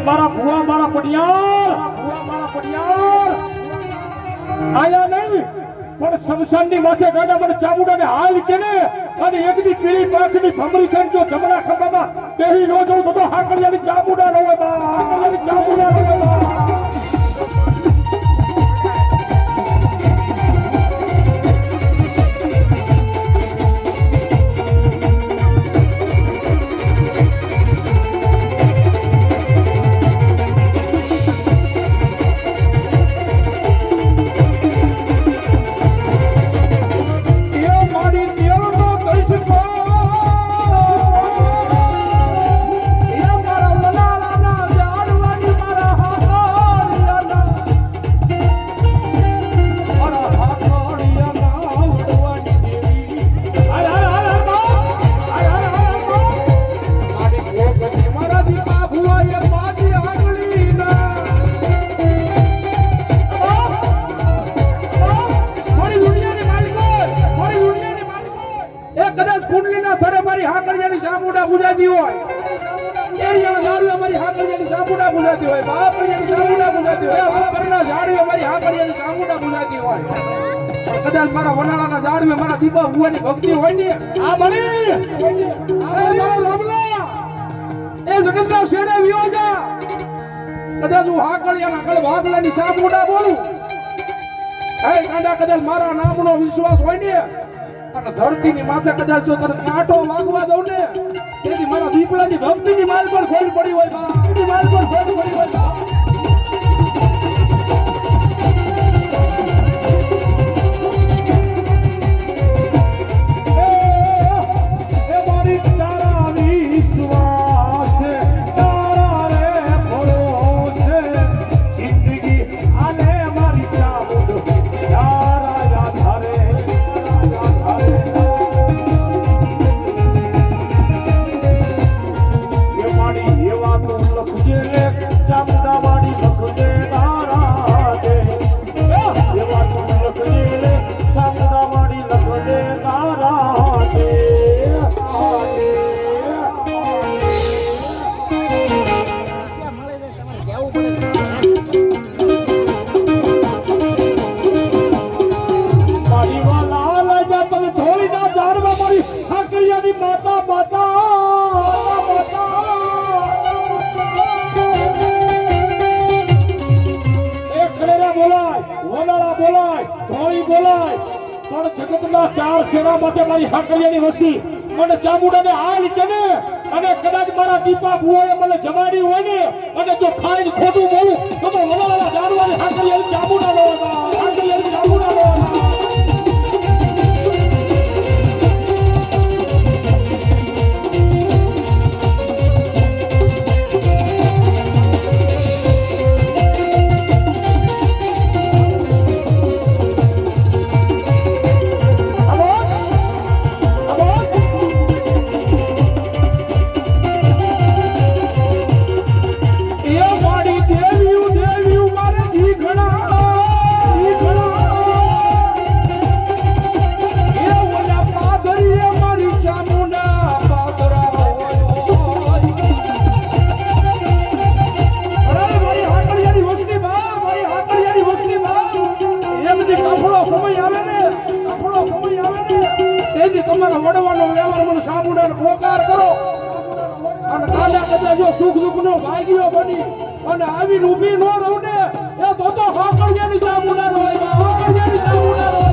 મારા ભુવા મારા પડિયાર આયા નહીં પણ શમશાનની માથે ગાડા મને ચામુડાને હાલ કે ને અને એકની પીળી પાંખની ભમરી ખેંચ જો જમણા ખંભામાં બેહી નો જવું તો હાકડિયાની ચામુડા ન હોય બા હાકડિયાની ચામુડા ન હોય બા કદાચ મારા વનાળાના ઝાડવે મારા દીપા ભુવાની ભક્તિ હોય ને આ બની મારા લોબલા એ જગતના શેડે વિયો જા કદાચ હું હાકળિયાના કળ ભાગલાની સામુડા બોલું હે કાંડા કદાચ મારા નામનો વિશ્વાસ હોય ને અને ધરતીની માથે કદાચ જો તને કાંટો વાગવા દઉં ને તેથી મારા દીપડાની ભક્તિની માલ પર ખોલ પડી હોય ભક્તિની માલ પર ખોલ પડી હોય ચાર શેરા માટે મારી હાકરિયાની વસ્તી મને ચામુડાને હાલ કે ને અને કદાચ મારા દીપા ભુવાએ મને જમાડી હોય ને અને જો ખાઈને ખોટું બોલું તો વલાલા જાણવાની હાકરિયાની ચામુડા લો હાકરિયાની ચામુડા લો તમારા વડવાનો વ્યવહાર મને સાબુડાનો પોકાર કરો અને કાંડા કદાચ જો સુખ દુઃખનો ભાગ્યો બની અને આવીને ઊભી ન રહું ને એ તો હાકળિયાની સાબુડાનો હોય હાકળિયાની સાબુડાનો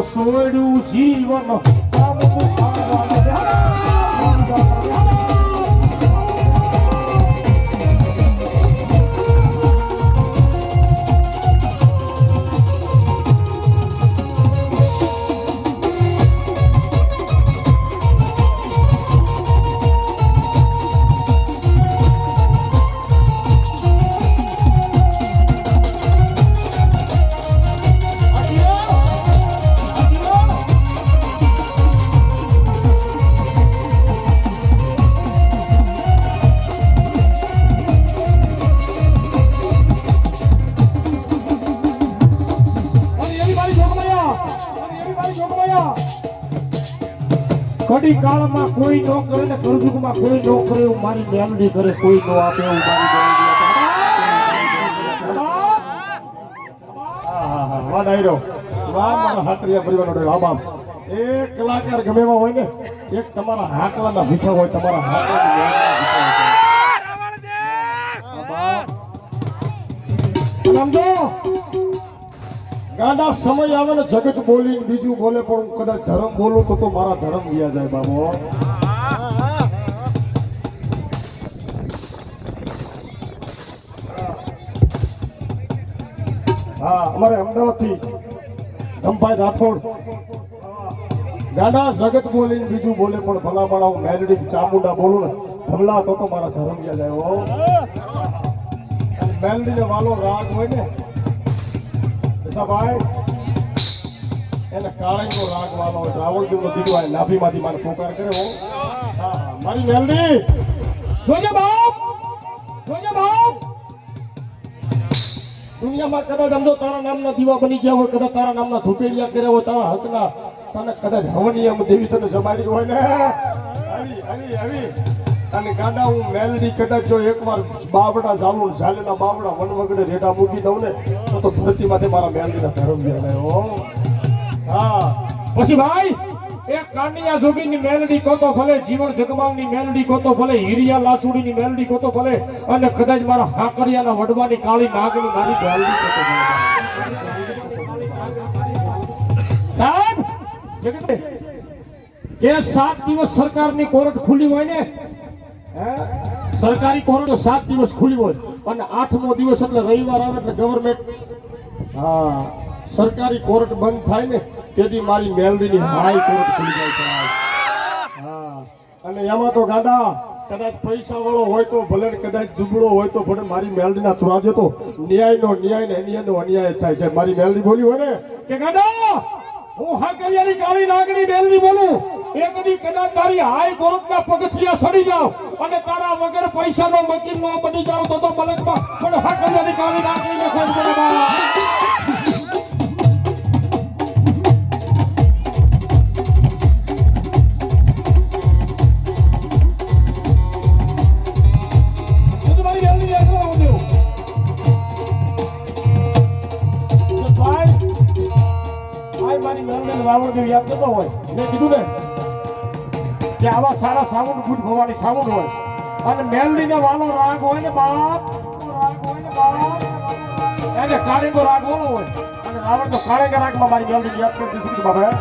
સોડું જીવન કડી કાળમાં કોઈ નો કરે ને કરજુગમાં કોઈ નો કરે એવું મારી મેલડી કરે કોઈ નો આપે એવું મારી મેલડી વાહ ડાયરો વાહ મારા હાકરિયા પરિવારનો ડાયરો આ બાપ એક કલાકાર ગમે એવા હોય ને એક તમારા હાકલાના ભીખા હોય તમારા હાકલાના ગાડા સમય આવે ને જગત બોલીને બીજું બોલે પણ હું કદાચ ધર્મ બોલું તો મારા ધર્મ ગયા જાય બાબો હા અમારે અમદાવાદથી ધમભાઈ રાઠોડ ગાડા જગત બોલીને બીજું બોલે પણ ભલા મારા હું મેલડી ચામુંડા બોલું ને ધમલા તો મારા ધર્મ ગયા જાય હો મેલડીને વાલો રાગ હોય ને ભાઈ એને કાળીનો રાગ વાળો હોય રાવણ જેવો દીકરો આ નાભીમાંથી મારે પોકાર કરે હો મારી મેલડી જોજે બાપ દુનિયામાં કદાચ સમજો તારા નામના દીવા બની ગયા હોય કદાચ તારા નામના ધૂપેડિયા કર્યા હોય તારા હકના તને કદાચ હવનિયમ દેવી તને જમાડી હોય ને આવી અને ગાડા હું મેલડી કદાચ જો એકવાર બાવડા ઝાલું ઝાલેલા બાવડા વનવગડે રેટા મૂકી દઉં ને તો ધરતીમાંથી મારા મેલડીના ધર્મ ગયા હો હા પછી ભાઈ એક કાંડિયા જોગીની મેલડી કોતો ભલે જીવન જગમાલની મેલડી કોતો ભલે હીરિયા લાસુડીની મેલડી કોતો ભલે અને કદાચ મારા હાકરિયાના વડવાની કાળી નાગની મારી મેલડી કોતો ભલે સાહેબ જગત કે 7 દિવસ સરકારની કોર્ટ ખુલ્લી હોય ને સરકારી કોર્ટ 7 દિવસ ખુલ્લી હોય અને 8મો દિવસ એટલે રવિવાર આવે એટલે ગવર્નમેન્ટ હા સરકારી કોર્ટ બંધ થાય ને તેથી મારી મેલડીની હાઈ કોર્ટ ખુલી જાય છે હા અને એમાં તો ગાડા કદાચ પૈસા વાળો હોય તો ભલે કદાચ દુબળો હોય તો ભલે મારી મેલડીના ચુરાજે તો ન્યાયનો અન્યાય થાય છે મારી મેલડી બોલી હોય ને કે ગાડા હું હાકરિયાની કાળી નાગની મેલડી બોલું એક દી કદાચ તારી હાઈ કોર્ટના પગથિયા સડી જાવ અને તારા વગર પૈસાનો વકીલ નો બની જાવ તો મલકમાં પણ હાકરિયાની કાળી નાગની ને ખોજ મને રાવણ દેવ યાદ કરતો હોય મેં કીધું ને કે આવા સારા સાઉન્ડ ગુડ ભવાની સાઉન્ડ હોય અને મેલડીને વાલો રાગ હોય ને બાપ એને કાળીનો રાગ વાળો હોય અને રાવણ તો કાળીના રાગમાં મારી મેલડી યાદ કરતી હતી બાબા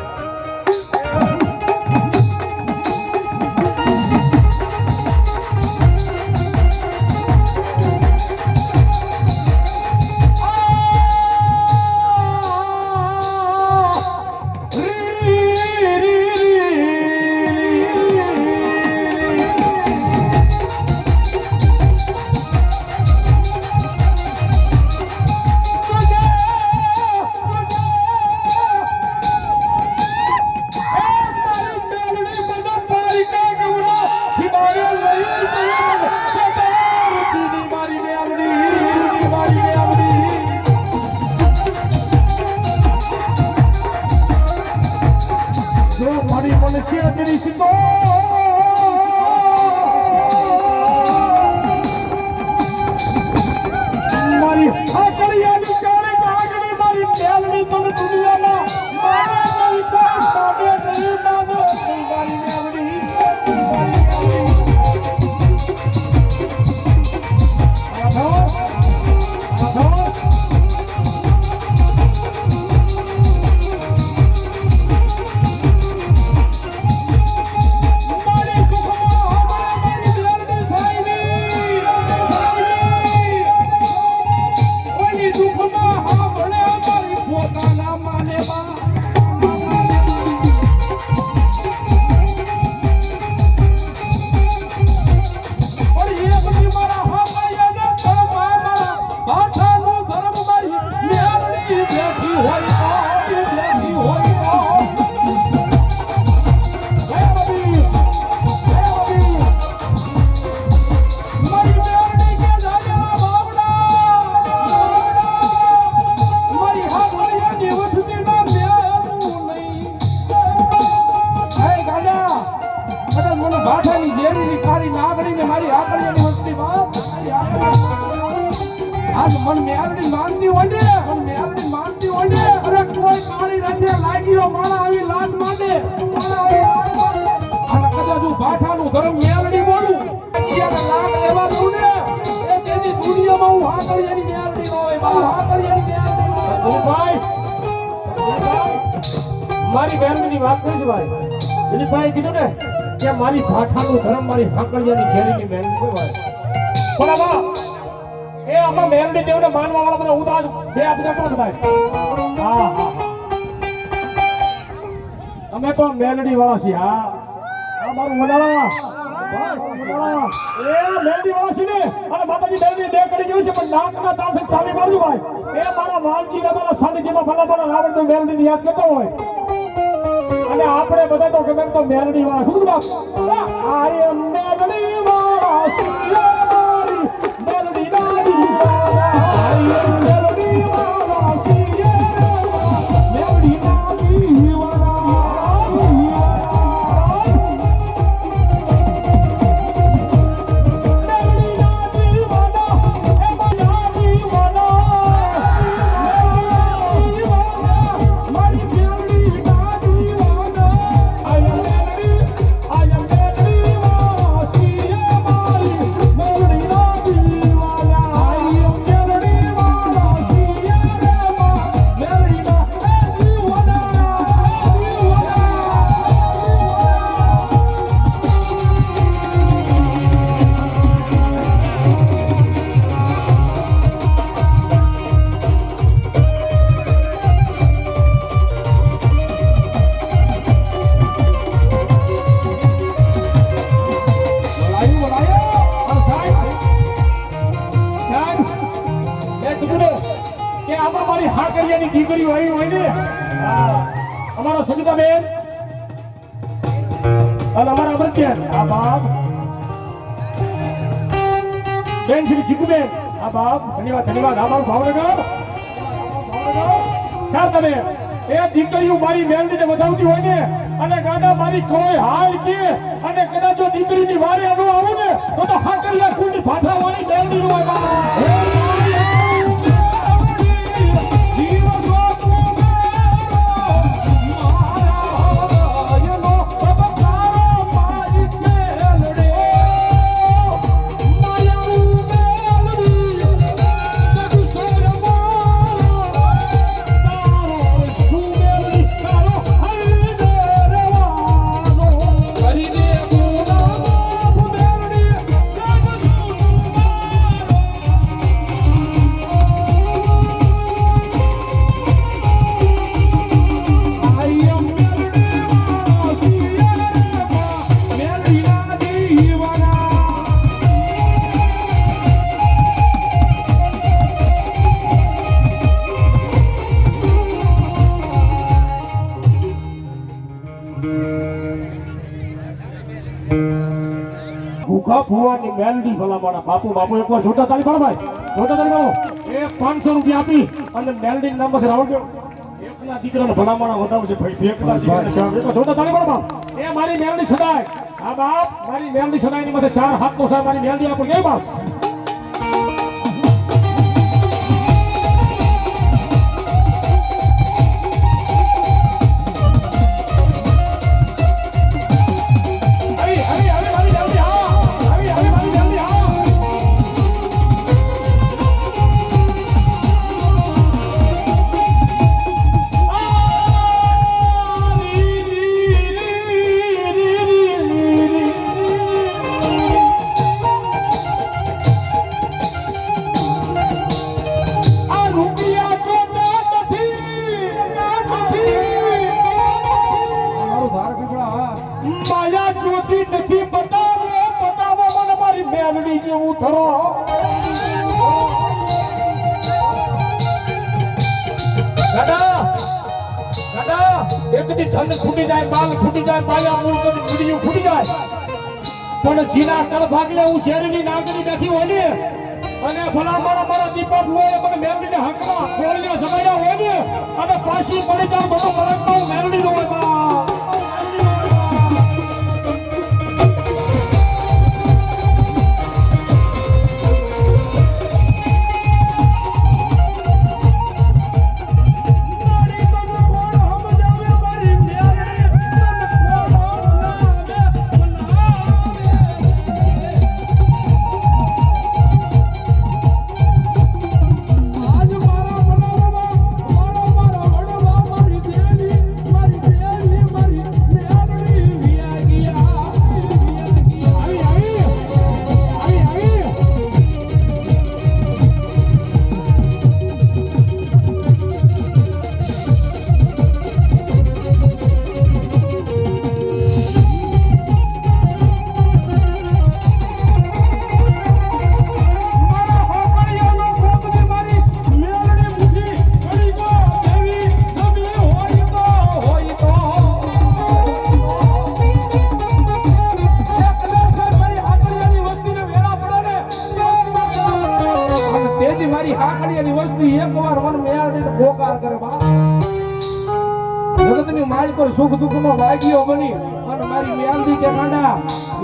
આજ મન મેલડી માનતી હોય ને મન મેલડી માનતી હોય ને અરે કોઈ કાળી રાતે લાગ્યો માણા આવી લાજ માંડે અને કદાચ હું ભાઠાનું ધર્મ મેલડી બોલું ત્યારે લાગ લેવા દઉં ને એ તેની દુનિયામાં હું હા કરી એની મેલડી નો હોય બા હા કરી એની મેલડી નો હોય ભાઈ મારી બહેનની વાત કરીશ ભાઈ દિલીપભાઈ કીધું ને કે મારી ભાઠાનું ધર્મ મારી હાકળિયાની ઘેરીની બહેન કોઈ ભાઈ પણ આમાં એ આમાં મેલડી દેવને માનવા વાળા બધા ઉદાસ બે આપને કોણ થાય હા હા અમે તો મેલડી વાળા છીએ હા આ મારું વડાળા એ મેલડી વાળા છે ને અને માતાજી મેલડી બે કરી ગયું છે પણ નાકના તાળથી ચાલી મારજો ભાઈ એ મારા વાલજી ને મારા સાનિધ્યમાં ભલા રાવણ તો મેલડીને યાદ કરતો હોય અને આપણે બધા તો ગમે તો મેલડી વાળા શું બાપ આઈ એમ મેલડી વાળા સિયા મારી મેલડી દાદી આઈ એમ મેલડી વાળા સિયા મેલડી દાદી વાળા દીકરીઓ આવી હોય ને અમારા સવિતાબેન અને અમારા અમૃતબેન આ બાપ બેન શ્રી ચીકુબેન આ બાપ ધન્યવાદ અમારું ભાવનગર સાહેબ તમે એ દીકરીઓ મારી મેલડીને વધાવતી હોય ને અને ગાડા મારી કોઈ હાલ કે અને કદાચ જો દીકરીની વારે આનું આવું ને તો હાકરિયા કુંડી ભાઠાવાની મેલડી નું ભૂખા ફુવાની મેલડી ભલા મારા બાપુ એકવાર જોતા તાળી પાડો ભાઈ જોતા તાળી પાડો એ 500 રૂપિયા આપી અને મેલડી નામ પર રાવણ દો એકલા દીકરાને ભલા મારા વધાવશે ભાઈ એકલા દીકરાને જોતા તાળી પાડો બાપ એ મારી મેલડી સદાય આ બાપ મારી મેલડી સદાય ની માથે 4 હાથ નો સાહેબ મારી મેલડી આપો કે બાપ ધન ખૂટી જાય બાલ ખૂટી જાય પાયા મૂળ કદી ખૂટી જાય પણ જીના કળ ભાગલે હું શેરની નાગરી બેઠી હોય ને અને ભલા મારા દીપક હોય મને મેલડીને હકમાં ખોળિયા સમાયા હોય ને અને પાછી પડી જાવ તો મરકમાં મેલડી નો હોય મારી કોઈ સુખ દુઃખનો ભાગ્યો બની અને મારી મેલડી કે ગાંડા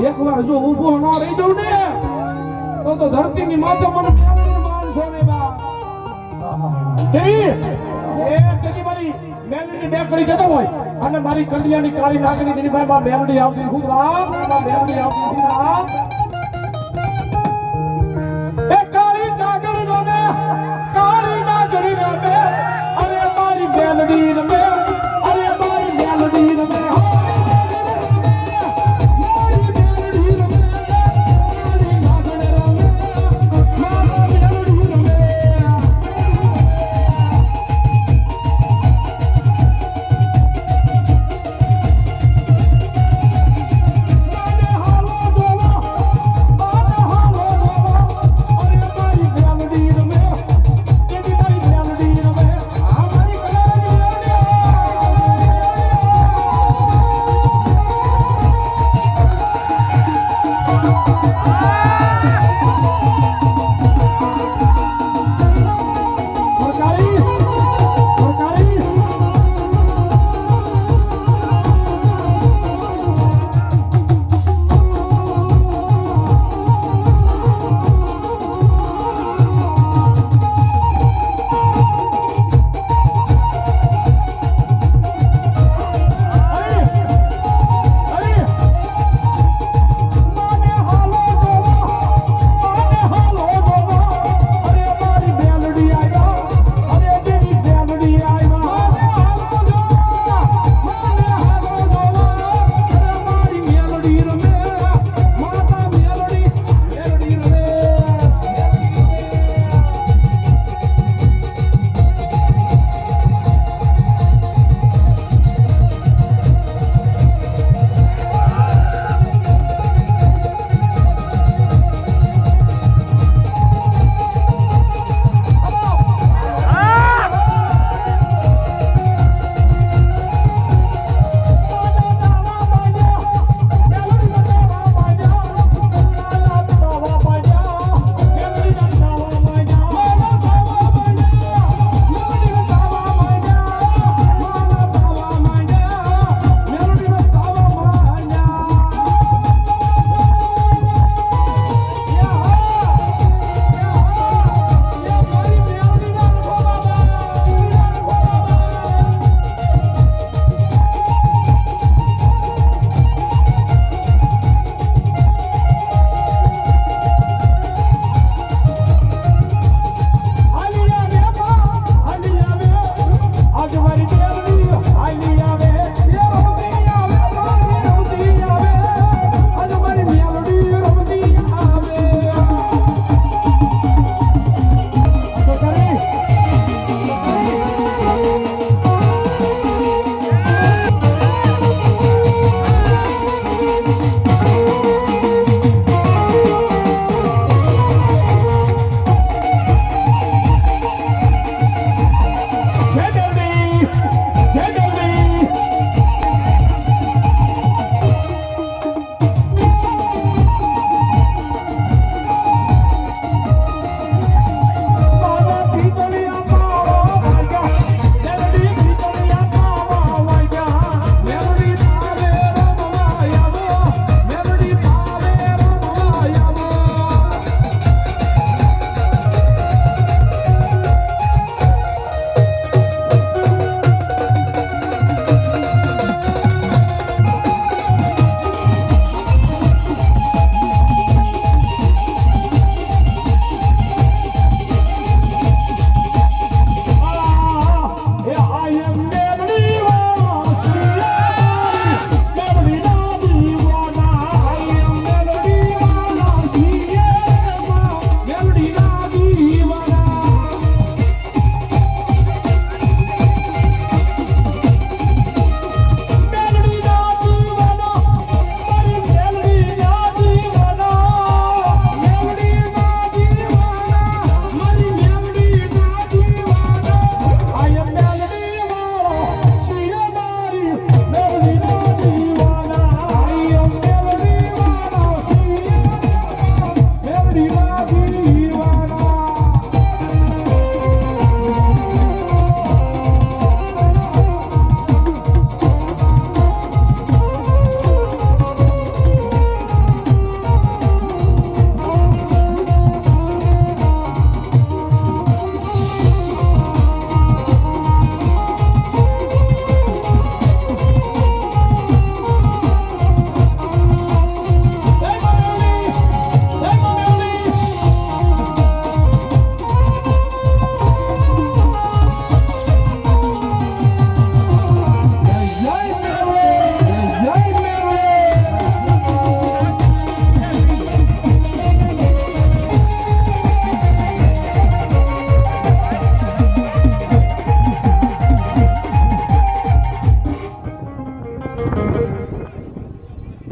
એકવાર જો ઊભો ન રહી જાઉં ને તો ધરતીની માથે મને મેલડીને માનશો ને બા તેની મારી મેલડીની બે કરી જતો હોય અને મારી કંડિયાની કાળી નાગની તેની ભાઈ માં મેલડી આવતી ખુદ રામ મેલડી આવતી રામ એ કાળી નાગણી રમે કાળી નાગણી રમે અરે મારી મેલડી રમે અરે મારી મેલડી રમે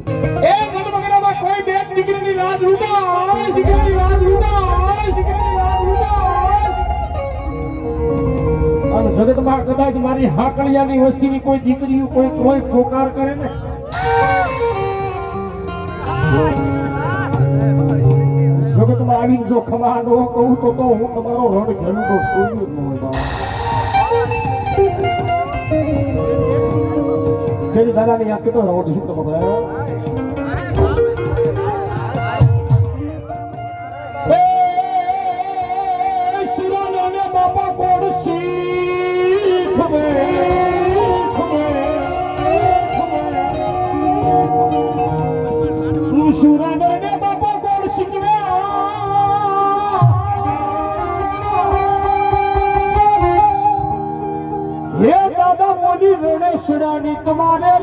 એ ગણબગડામાં કોઈ બેટ દીકરીની રાજ રૂબાય, દીકરીની રાજ રૂબાય, દીકરીની રાજ રૂબાય. અને જગતમાં કદાચ મારી હાકળિયાની વસ્તીની કોઈ દીકરીઓ કોઈ પોકાર કરે ને, જગતમાં આવીને જો ખમા ન કહું તો હું તમારો રણ ઘેલું તો છોડ્યું જ ન હોય બાબા. ખેડી દાદાની યાદ કેટલો રવો શું તો બાબા. બાપા કોણ શીખ સુરાગર ને બાપા કોણ શીખવે. હે દાદા મોની રણેશડાની તમારે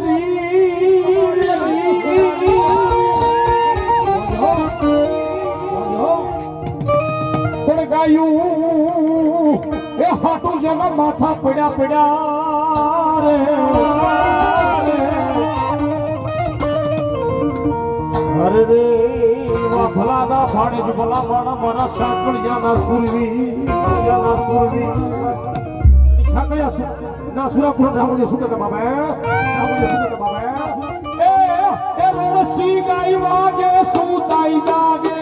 પણ ગાયું એ હાટુ જેના માથા પડ્યા રે. અરે રે ભલા ના ભાડે જ ભલા માણા મારા સાંકળિયાના સુરવી સાંકળિયા ના સુરાપુર ધામડે શું કહેતા બાબા, ધામડે શું કહેતા બાબા. એ રણસી ગાય વાગે સુતાઈ જાગે.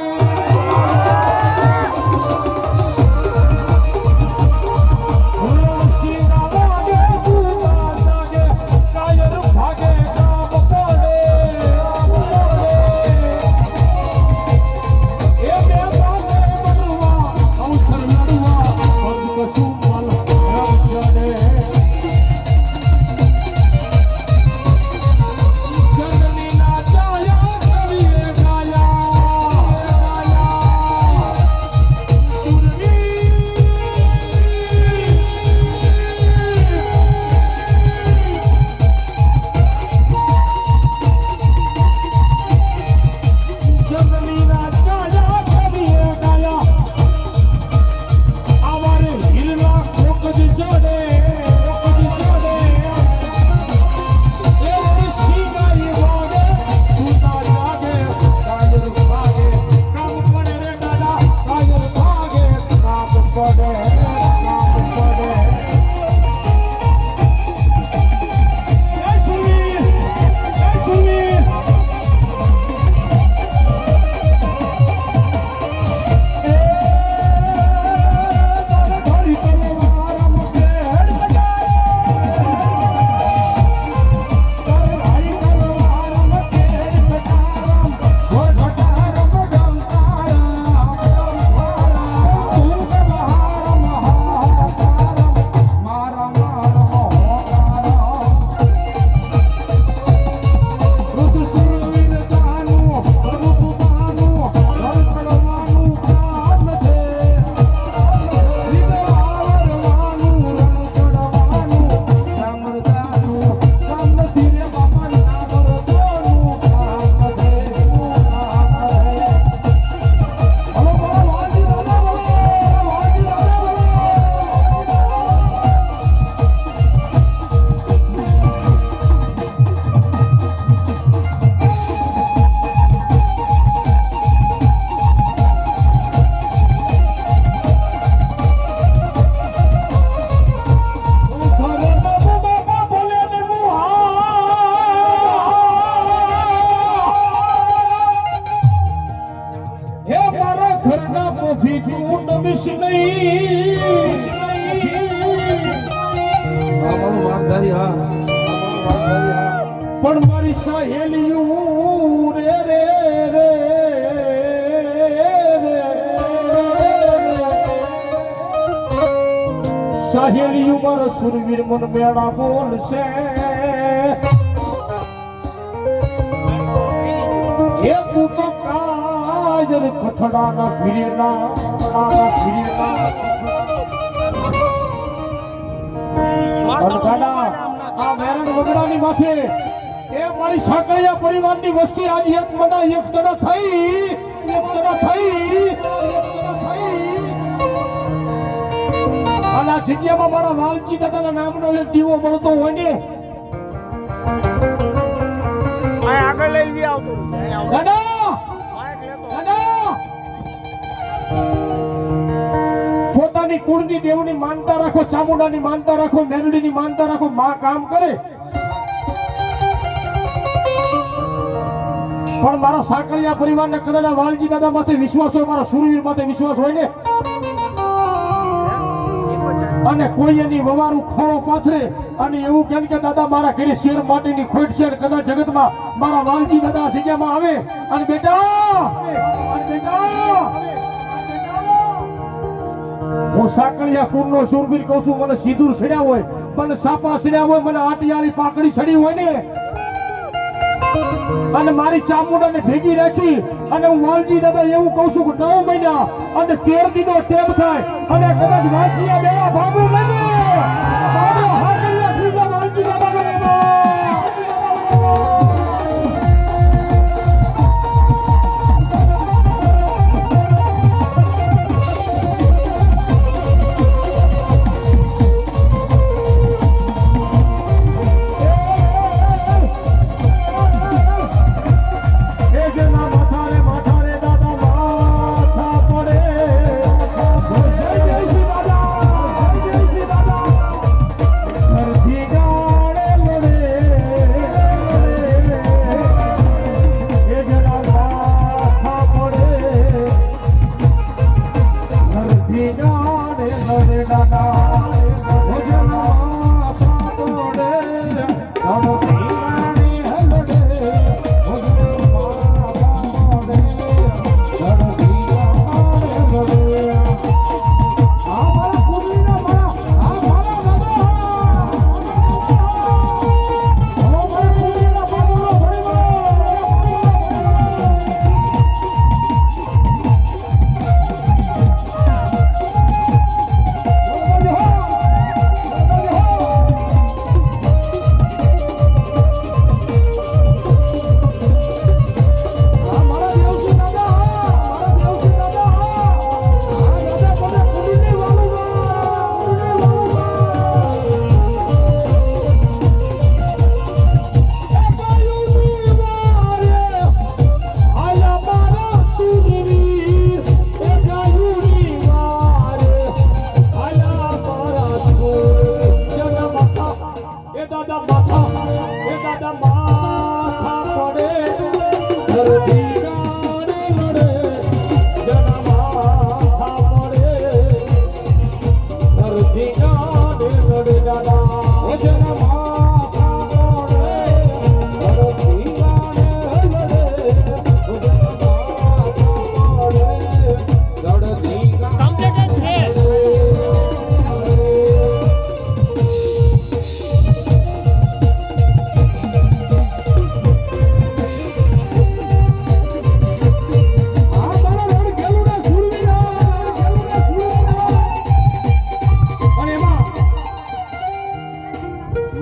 પણ મારી સહેલિયું રે રે રે સહેલિયું મારા સુરવીર મન મેળા બોલશે. એ તું તો કાજર કઠડાના ફીરેના આ મેરણ વગડાની માથે એ મારી સાંકળિયા પરિવારની વસ્તી આજ એક મના એક તને થઈ અને આ જગ્યામાં મારા વાલજી દાદાના નામનો એક દીવો મળતો હોય ને આગળ લઈ ગયા કુળની દેવની માનતા રાખો, ચામુંડાની માનતા રાખો, મેલડીની માનતા રાખો, માં કામ કરે. પણ મારા સાંકળિયા પરિવારને કદાચ વાલજી દાદા માથે વિશ્વાસ હોય, મારા સુરવીર માથે વિશ્વાસ હોય ને, અને કોઈ એની વવારું ખોળો પાથરે અને એવું કેમ કે દાદા મારા ઘરે શેર માટીની ખોટ છે, કદાચ જગતમાં મારા વાલજી દાદા જગ્યામાં આવે અને બેટા હું સાંકળિયા કુળનો સુરવીર કહું છું, મને સિંદૂર સડ્યા હોય, મને સાપા સડ્યા હોય, મને આટિયાળી પાકડી સડી હોય ને, અને મારી ચામુંડાને ભેગી રાખી અને હું વાલજી દાદા એવું કહું છું કે 9 મહિના અને 13 દીનો ટેપ થાય અને કદાચ વાંચીયા બેવા ભાગું લાગે મારો હાકલિયા ત્રીજા વાલજી દાદા બને.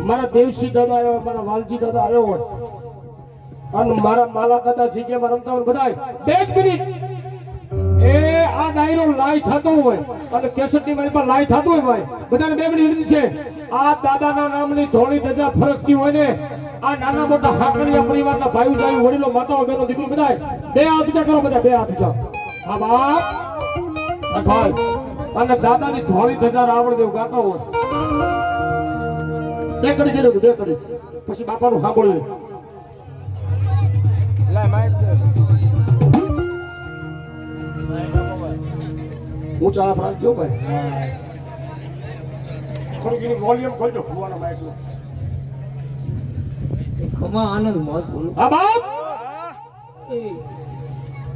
મારા દેવસી દાદા આવ્યો, મારા વાલજી દાદા આવ્યો હોય અને મારા માલા દાદા જગ્યામાં રમતા હોય બધાય 2 મિનિટ એ આ ડાયરો લાઈ થતો હોય અને કેસેટની મારી પર લાઈ થતો હોય ભાઈ બધાને 2 મિનિટ વિનંતી છે. આ દાદાના નામની ધોળી ધજા ફરકતી હોય ને, આ નાના મોટા હાકરિયા પરિવારના ભાઈઓ જાય વડીલો માતાઓ બહેનો દીકરી બધાય 2 હાથ ઊંચા કરો, બધા 2 હાથ ઊંચા. હા બાપ ભાઈ અને દાદાની ધોળી ધજા રાવણ દેવ ગાતો હોય 2 કરી જેલો 2 કરી પછી બાપાનું સાંભળ્યું ઊંચા હાથ રાખજો ભાઈ. થોડીક વોલ્યુમ ખોલજો ભુવાના માઈકનો. ખમા આનંદ મોત બોલું. હા બાપ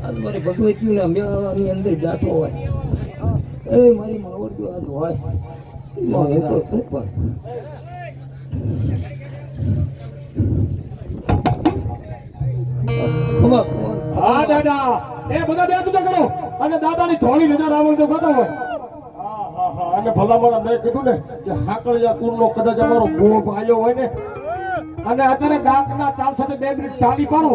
આજ મારે ભગવતીઓ ના મેળાની અંદર બેઠો હોય એ મારી માવડતું આજ હોય મારે તો શું પણ ખમા હા દાદા એ બધા 2 ઊંચા કરો અને દાદાની ધોળી નજર રાવણ દેવ ગાતો હોય. અને ભલામણ મેં કીધું ને કે હાકળિયા કુળનો કદાચ અમારો ગોળ આવ્યો હોય ને, અને અત્યારે ગામના તાલ સાથે 2 મિનિટ તાળી પાડો.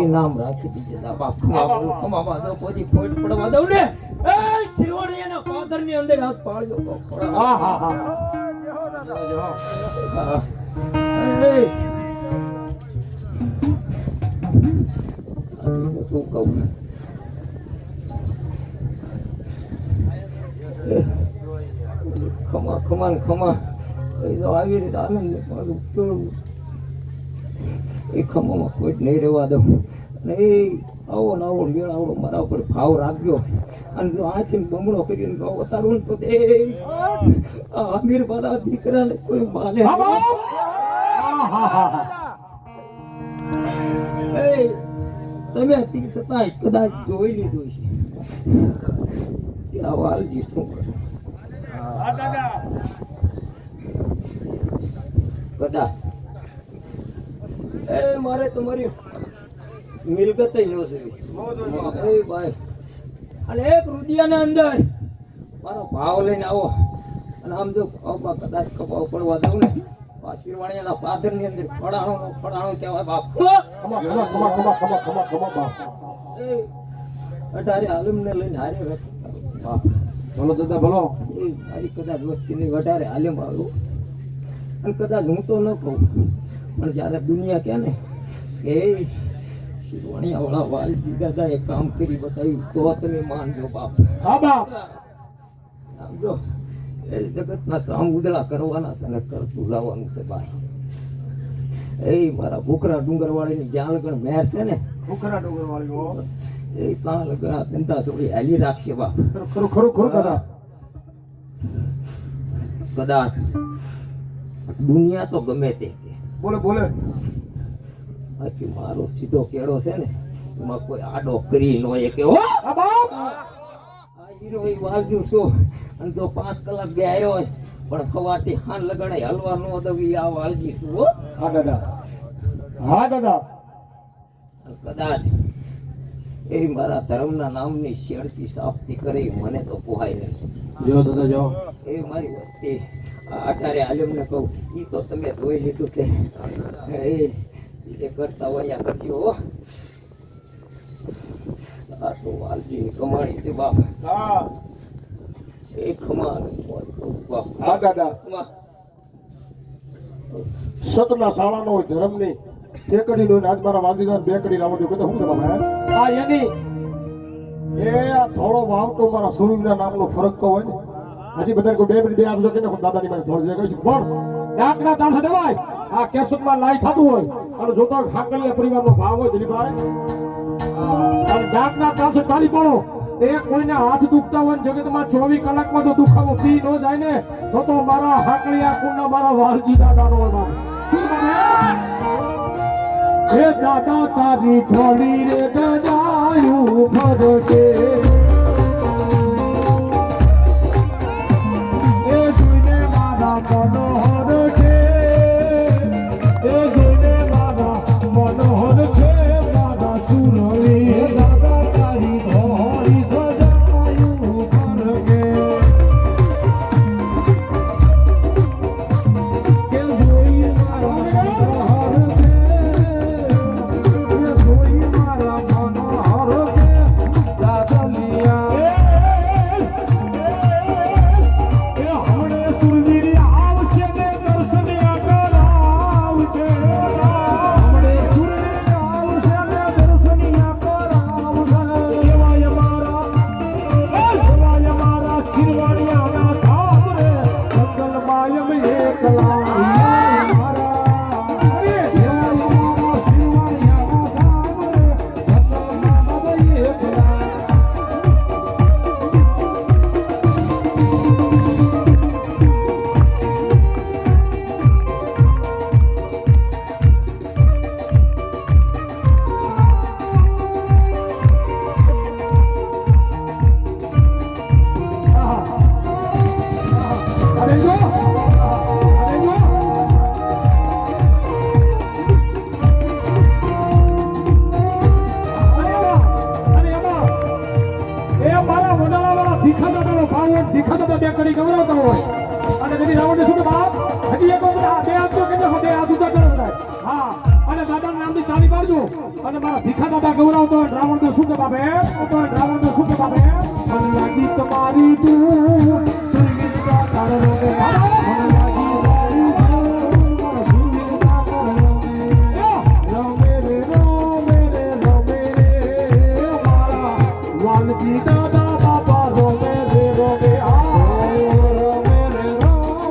એ નામ રાખી દીજે બાપ. ખમા બાદો કોઈ ફોટ પડવા દઉં ને એ શિરોણીના પાદરની અંદર હાથ પાડજો. હા હા હા શું કહું ખમા ને ખમા એ તો આવી રીતે આનંદ મારું પેલું એ ખમામાં કોઈ જ નહીં રહેવા દઉં અને એ આવો ને આવો વેળ આવડો મારા ઉપર ભાવ રાખજો અને જો આથી બમણો કરીને ભાવ ઉતારું ને તો એ આ અમીર મારા દીકરાને કોઈ માને એ તમે તી છતાંય કદાચ જોઈ લીધું છે કે આ વાલજી શું કરે કદાચ એ મારે તમારી મિલકત ન જોઈ એ ભાઈ અને એક રૂપિયાના અંદર મારો ભાવ લઈને આવો અને આમ જો ભાવમાં કદાચ કપાવ પડવા દઉં ને શિરવાણીયાના પાદરની અંદર ફળાણો કહેવાય બાપ એ અઢારે આલમને લઈને હારે બાપ બોલો દાદા બોલો. એ મારી કદાચ વસ્તીની વધારે આલેમ આવ્યું અને કદાચ હું તો ન કહું પણ જ્યારે દુનિયા કહે ને કે શિરવાણીયાવાળા વાલજી દાદાએ કામ કરી બતાવ્યું તો તમે માનજો બાપ. હા બાપ. આમ જો એ જગતના કામ ઉદળા કરવાના છે ને કરતું લાવવાનું છે ભાઈ. એ મારા ભૂખરા ડુંગરવાળીની જ્યાં લગન મહેર છે ને ખુખરા ડુંગરવાળી એ ત્યાં લગન આ ધંધા થોડી હાલી રાખશે બાપ. ખરું ખરું ખરું દાદા. કદાચ દુનિયા તો ગમે તે કે બોલે બોલે. બાકી મારો સીધો કેળો છે ને એમાં કોઈ આડો કરી નો એ કે હો હા બાપ. આ હીરો એ વાગ્યું શું અને જો 5 કલાક બે આવ્યો હોય પણ સવારથી હાન લગણે હલવા નો દવી આ વાલજી શું હો. હા દાદા. હા દાદા. અને કદાચ એ મારા ધર્મના નામની શેરથી સાફથી કરી મને તો પોહાય નહીં. જો દાદા જો. એ મારી વસ્તી અઢારે આલમને કહું એ તો તમે જોઈ લીધું છે. એ કરતા હોય કરજો હો. આ તો વાલજીની કમાણી છે બાપ. હા. એ ખમાન બાપ. હા દાદા. ખમા. સતના શાળાનો હોય ધર્મની ટેકડી નો આજ મારા વાલજીદાર બેકડી લાવજો કે હું બાપ આ એની એ આ થોડો વાવતો મારા સુરવીના નામનો ફરક તો હોય ને હજી બધા કોઈ બે મિનિટ બે આપજો કે દાદાની મારી થોડી જગ્યાએ છે પણ ડાકના દાણ દેવાય આ કેસુકમાં લાઈ થતું હોય અને જોતો ખાકલિયા પરિવારનો ભાવ હોય દિલીપભાઈ અને ડાકના દાણ તાળી પડો એ કોઈને હાથ દુખતા હોય જગતમાં 24 કલાકમાં જો દુખાવો પી ન જાય ને તો મારા હાકલિયા કુંડના મારા વાલજી દાદાનો હોય બાપ. શું બાપ? હે દાદા તારી થોડી રે ગજાયું ભરકે એ જોઈને મારા મનોહર છે એ જોઈને મારા મનોહર છે મારા સુરવી દાદા તારી થોડી ગજાયું ભરકે કે જોઈ મારા મનોહર અને મારા ભીખા દાદા ગૌરવતો રાવણ તો શું બાપે રાવણ તો શું બાપે મન લાગી તમારી દૂર સુરવીરતા તારો રે મન લાગી વાલજી દાદા બાપા રોમે રે રોમે આ રોમે રે રોમે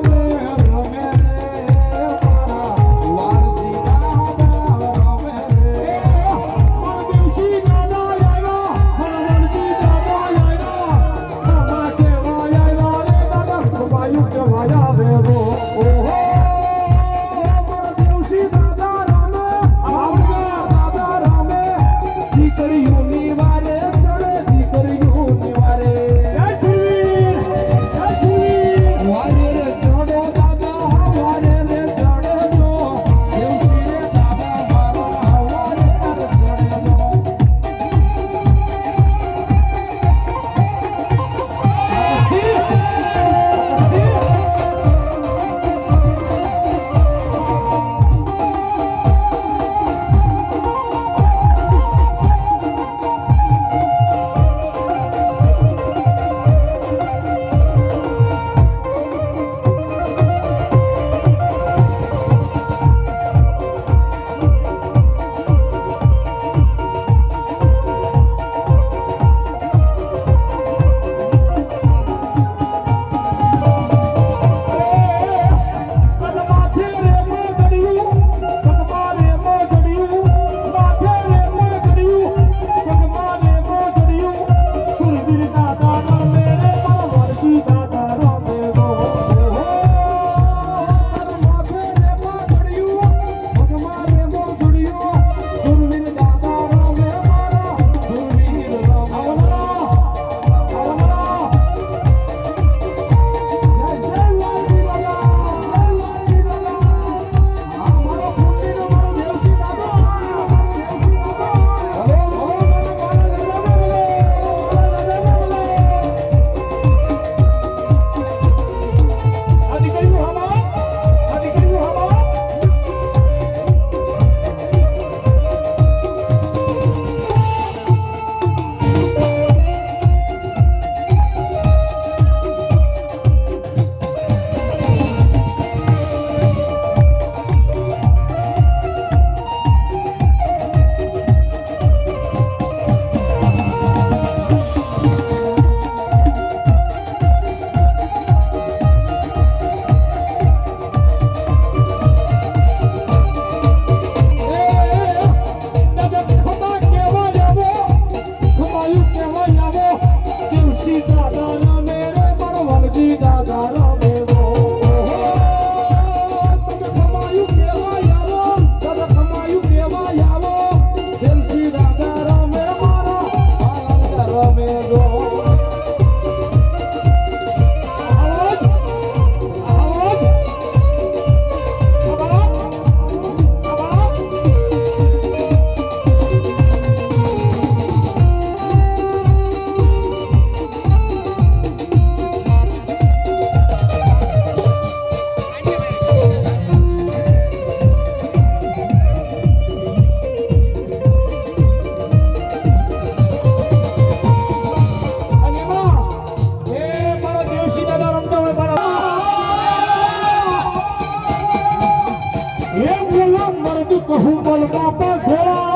બાપા ઘોડા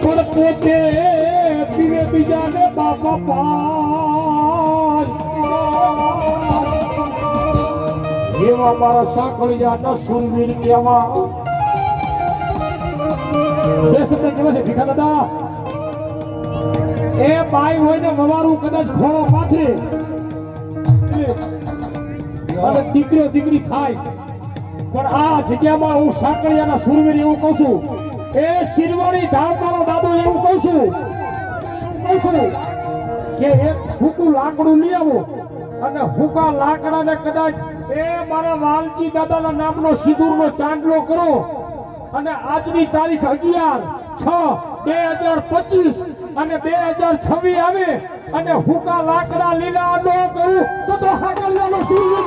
પણ પોતે પીરે બીજાને બાપા પાર એવા મારા સાંકળિયાના સુરવીર કેવા બે શબ્દ કેવા છે ભીખા દાદા એ બાઈ હોય ને મવારું કદાચ ખોળો પાથરે અને દીકરો દીકરી થાય પણ આ જગ્યામાં હું સાંકળિયાના સુરવીર એવું કહું છું એ શિરવાણી ધામ મારો દાદો એવું કહું છું કે એક હુકું લાકડું લઈ આવો અને હુકા લાકડાને કદાચ એ મારા વાલજી દાદાના નામનો સિંદૂરનો ચાંદલો કરો અને આજની તારીખ 11/6/2025 અને 2026 આવે અને હુકા લાકડા લીલા ન કરું તો હાકલિયાનો સૂર્ય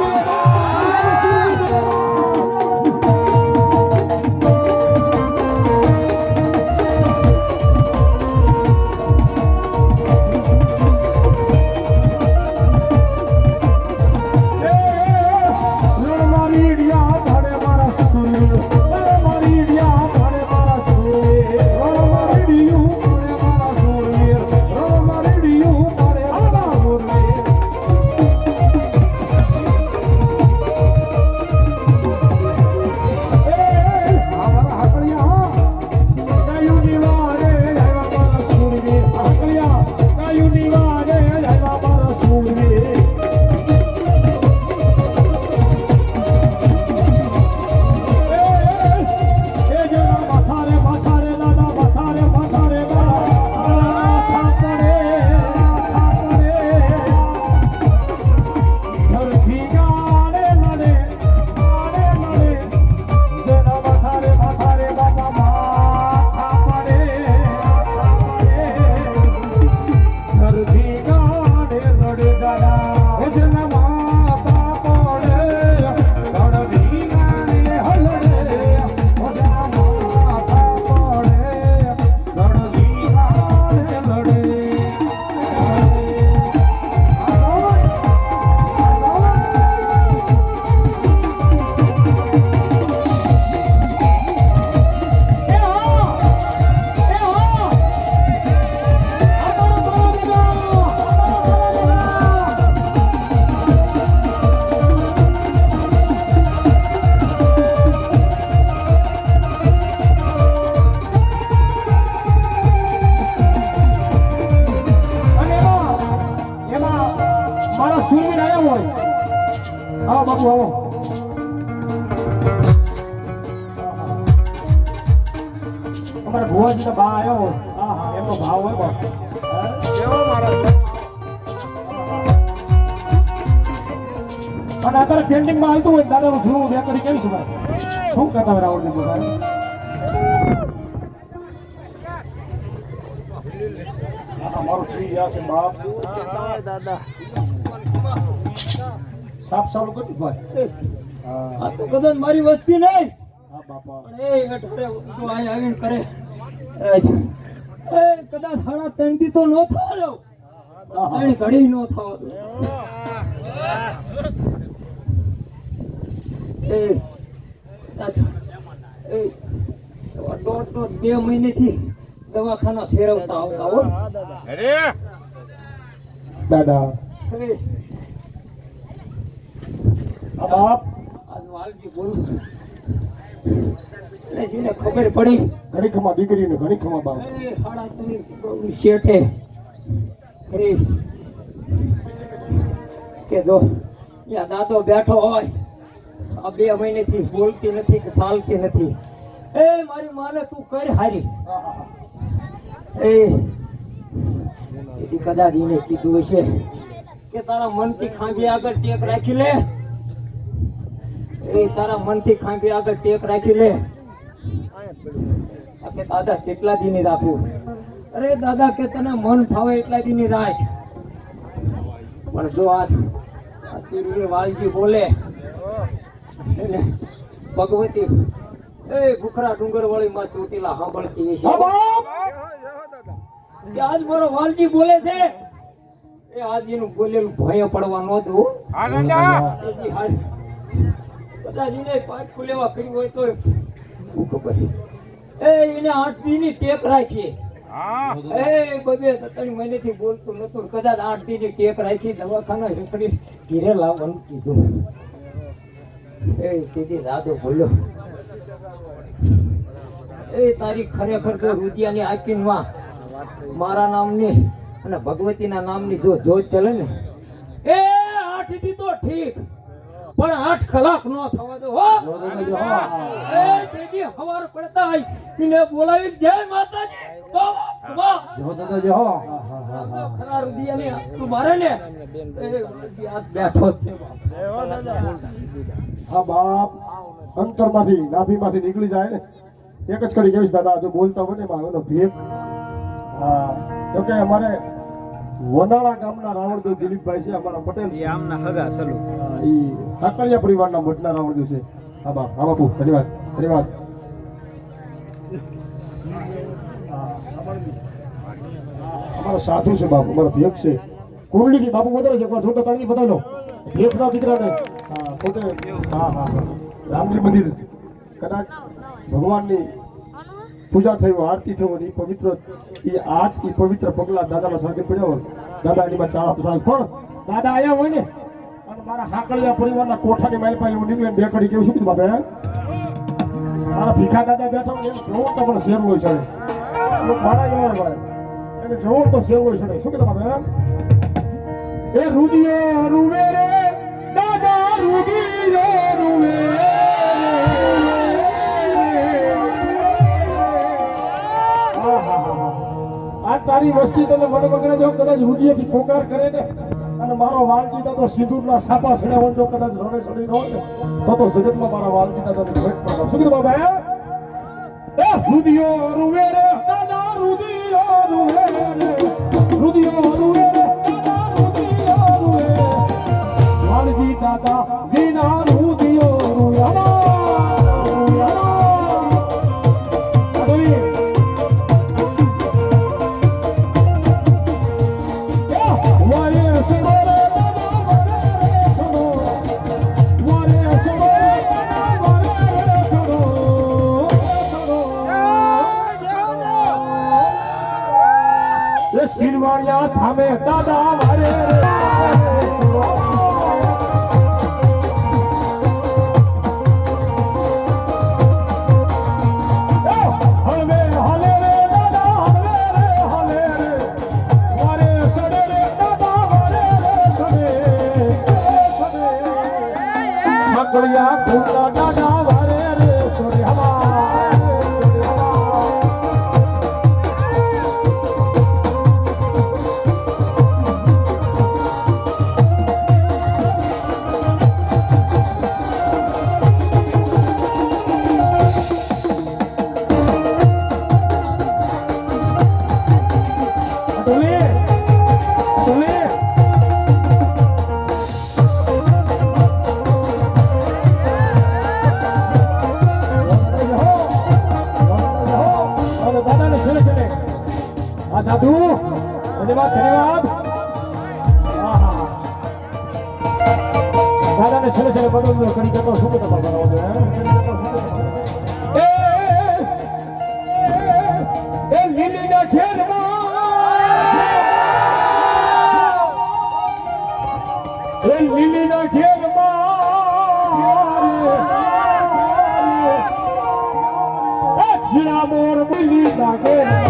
આવો બાપુ આવો અમારા ભુવાજી બા આવ્યો એમનો ભાવ હોય બાપ અને અત્યારે પેન્ટિંગ માં હાલતું હોય દાદાનું જૂનું બે કરી કેવી શું શું કહેતા હોય રાવણ મારું શ્રી ગયા છે બાપ દાદા સાફ સારું કર્યું ભાઈ આ તો કદાચ મારી વસ્તી નહીં હા બાપા પણ એ અઢારે તો અહીં આવીને કરે એ કદાચ 3.5 દી તો નો થાવ અહીં ઘડી નો થાવ એ દોઢ 2 મહિનેથી દવાખાના ફેરવતા આવતા હો દાદા બાપ આજ વાલજી બોલું જેને ખબર પડી ઘણી ખમા દીકરીને ઘણી ખમા બાપ એ હાડા તમે શેઠે અરે કે જો યા દાદો બેઠો હોય આ 2 મહિનેથી બોલતી નથી કે ચાલતી નથી એ મારી માને તું કર હારી એ કદાચ એને કીધું હશે કે તારા મનથી ખાંભી આગળ ટેક રાખી લે એ તારા મનથી ખાંભી આગળ ટેક રાખી લે કે દાદા કેટલા દી ની રાખું અરે દાદા કે તને મન ફાવે એટલા દી ની રાખ પણ જો આજ આ સૂર્ય વાલજી બોલે એને ભગવતી એ ભૂખરા ડુંગર વાળી માં ચોટીલા સાંભળતી હશે કે આજ મારો વાલજી બોલે છે એ આજ એનું બોલેલું ભય પડવા ન દઉં કદાચ એને પાટ ખુલેવા કર્યું હોય તો શું ખબર એને 8 દીની ટેક રાખી બબે 3 મહિનેથી બોલતું નતું કદાચ 8 દીની ટેક રાખી દવાખાના રેકડી ઘીરે લાવવાનું કીધું તેથી દાદો બોલ્યો તારી ખરેખર તો રુદિયાની આકીનમાં મારા નામની અને ભગવતીના નામની જો જોત ચલે ને 8 દી તો ઠીક પણ 8 કલાક નો થવા દો હો તેથી હવાર પડતા હોય એને બોલાવી જય માતાજી જો દાદા જો ખરા રુદિયાની આકીનું મારે ને બેઠો છે હા બાપ અંતરમાંથી નાભીમાંથી નીકળી જાય ને એક જ કડી કહીશ દાદા જો બોલતા હોય ને એનો ભેગ હા તો કે અમારે વનાળા ગામના રાવણદેવ દિલીપભાઈ છે અમારા પટેલ છે આમના હગા સલુ ઈ કાકડિયા પરિવારના મોટના રાવણદેવ છે હા બાપુ ધન્યવાદ ધન્યવાદ અમારો સાધુ છે બાપુ અમારો ભેગ છે કુંડલીથી બાપુ વધારે છે એકવાર જોતા તાળી બતાવો ભેગના દીકરાને હા પોતે હા રામજી મંદિર કદાચ ભગવાનની પૂજા થઈ હોય આરતી થઈ હોય એ પવિત્ર પગલા દાદાના સાગે પડ્યા હોય દાદા એની માં 4 સાલ પણ દાદા આયા હોય ને અને મારા હાકળિયા પરિવારના કોઠાની મારી પાસે એવું નીકળે બે કડી કેવું શું કીધું બાપે મારા ભીખા દાદા બેઠા હોય જોવો તો પણ શેર હોય છે મારા જેવો હોય એટલે જોવો તો શેર હોય છે શું કીધું બાપે એ રૂડિયો રૂવે રે દાદા રૂડિયો રૂવે આ તારી વસ્તી તને મને બગડે જો કદાચ રૂડિયેથી પોકાર કરે ને અને મારો વાલજી દાદો સિંદૂરના સાપા સડાવન જો કદાચ રણે સડી નો તો જગતમાં મારા વાલજી દાદાની ભેટ પડે શું કીધું બાબા એ રૂડિયો રૂવે રે દાદા રૂડિયો રૂવે રે રૂડિયો રૂવે રે દાદા રૂડિયો રૂવે વાલજી દાદા વિના રૂડિયો રૂવે શિરવાણિયા થામે દાદા મારે હલવે હલે રે દાદા હલવે રે હલે રે મારે સડે રે દાદા મારે સડે મકડિયા કુંડા દાદા મારે રે સડે હવા સાધુ ધન્યવાદ ધન્યવાદ દાદાને છેલ્લે છેલ્લે બદલ કરી કરતો શું કે તમારે એ લીલીના ઘેરમાં એ લીલીના ઘેરમાં અક્ષરા મોર લીલીના ઘેરમાં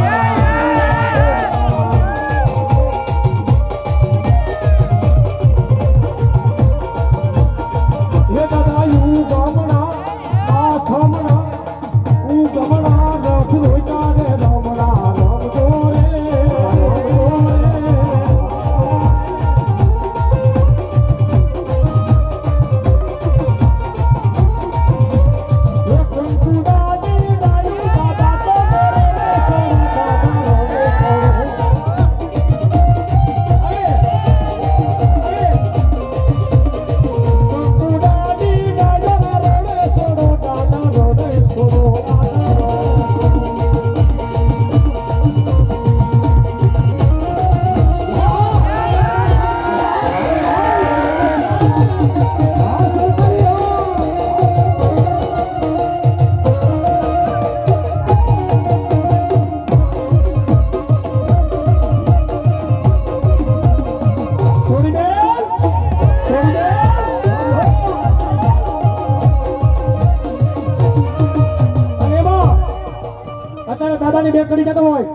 દાદાની બે કડી કહેતો હોય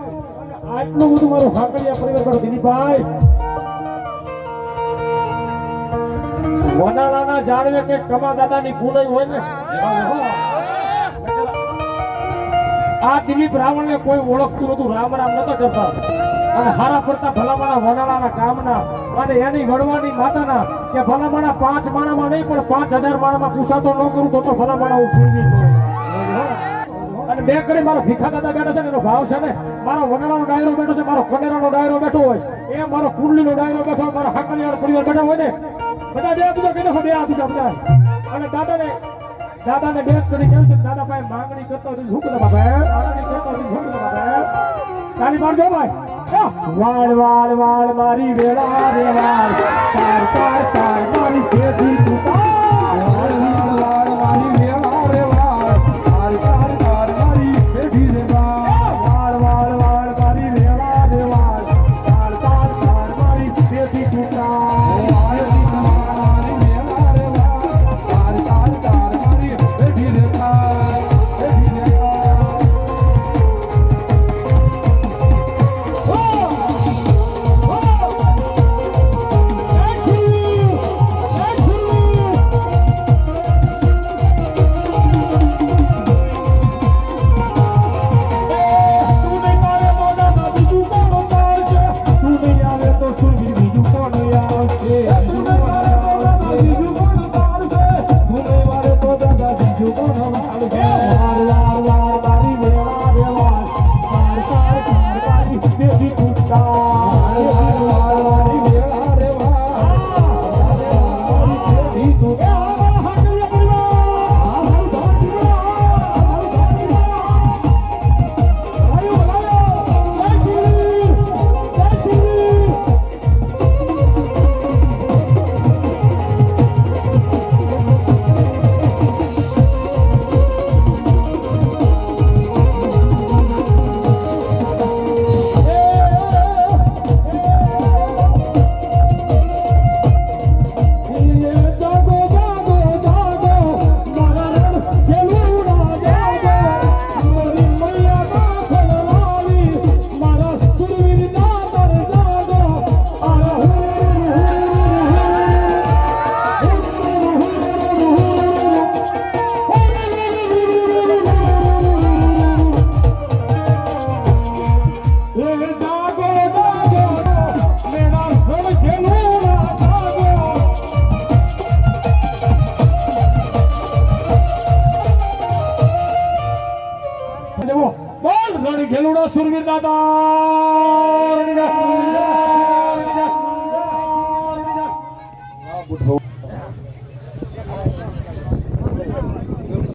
આટલું બધું મારું હાકડિયા પરિવાર કરો દિલીપભાઈ વનાળાના જાળવે કે કમા દાદાની ભૂલાઈ હોય ને આ દિલીપ રાવણને કોઈ ઓળખતું નતું રામ રામ નતા કરતા અને હારા ફરતા ભલામણા વનાળાના કામના અને એની વડવાની માતાના કે ભલામણા 5 માણામાં નહીં પણ 5000 માણામાં પૂછાતો ન કરું તો ભલામણા હું ફીરવી દઉં અને બે કરી મારો ભીખા દાદા બેઠો છે ને એનો ભાવ છે ને મારો વનાળાનો ડાયરો બેઠો છે મારો ખંડેરાનો ડાયરો બેઠો હોય એ મારો કુંડલીનો ડાયરો બેઠો હોય મારો હાકલિયાનો પરિવાર બેઠો હોય ને બધા બે બીજો કહી દો બે આ બીજા બધા અને દાદાને બેચ કરી કેવું છે દાદા ભાઈ માંગણી કરતો હતી શું કરતા બાપા માંગણી કરતો હતી શું કરતા બાપા તાલી મારજો ભાઈ વાળ વાળ વાળ મારી વેળા રે વાળ તાર તાર તાર મારી ખેતી તું વાળ વાળ મારી વેળા રે વાળ તાર તાર તાર મારી ખેતી રે વાળ વાળ વાળ મારી વેળા રે વાળ તાર તાર તાર મારી ખેતી તું ખેલુડા સુરવીર દાદા